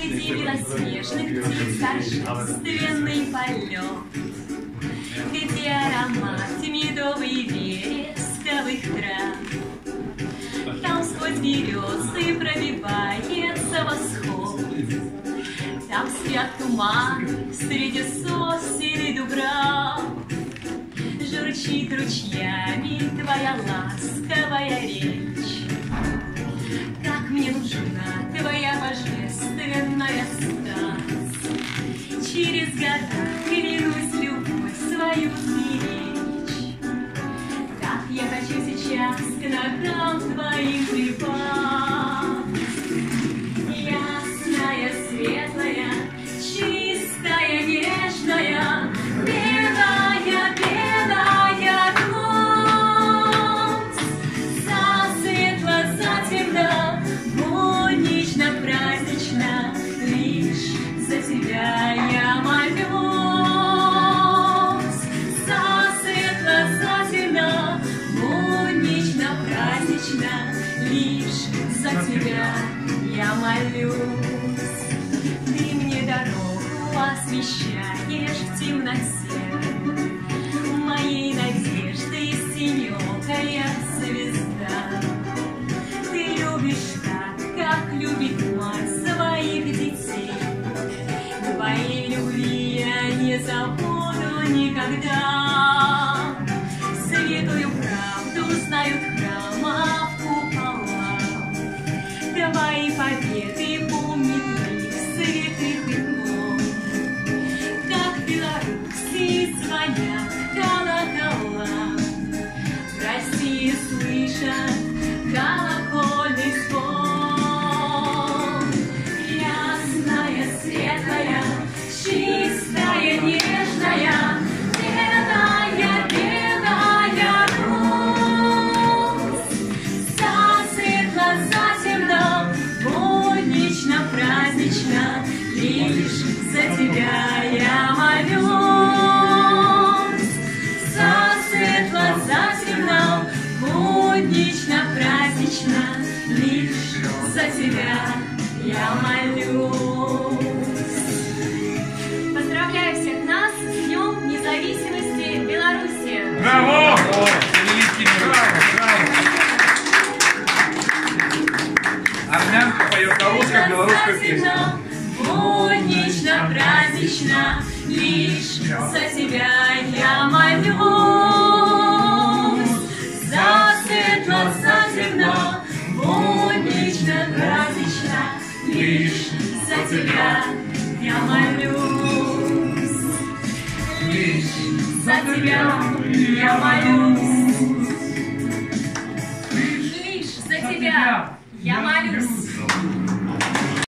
среди белоснежных птиц торжественный полет, где аромат медовый вересковых трав. Там сквозь березы пробивается восход, там спят туманы среди сосен и дубрав. Журчит ручьями твоя ласковая речь. Как мне нужна твоя божественная страсть. Через года клянусь любовь свою беречь. Так я хочу сейчас к ногам твоим припасть. Ясная, светлая, чистая, нежная, белая, белая ночь. Засветло, затемно, буднично, празднично, лишь за тебя я молюсь. Засветло, затемно, буднично, празднично, лишь за тебя я молюсь. Ты мне дорогу освещаешь в темноте, моей надежды синёкая звезда. Ты любишь так, как любит мать своих детей. Твоей любви я не забуду никогда. Святую правду знают храмов купола. Твои победы помнит их святых имен. Как в Беларуси звонят колокола, в России слышат колокольный звон. Ясная, светлая, чистая, нежная, белая, белая Русь. Засветло, затемно, буднично, празднично, лишь за тебя я молюсь. Засветло, затемно, буднично, празднично, лишь за тебя я молюсь. Поздравляю всех нас с Днем независимости Беларуси! Браво! Армянка поет на русском, белорусскую песню. Буднично, празднично, лишь за тебя я молюсь. Засветло, затемно, буднично, празднично, лишь за тебя я молюсь. Лишь за тебя я молюсь. Лишь за тебя я молюсь.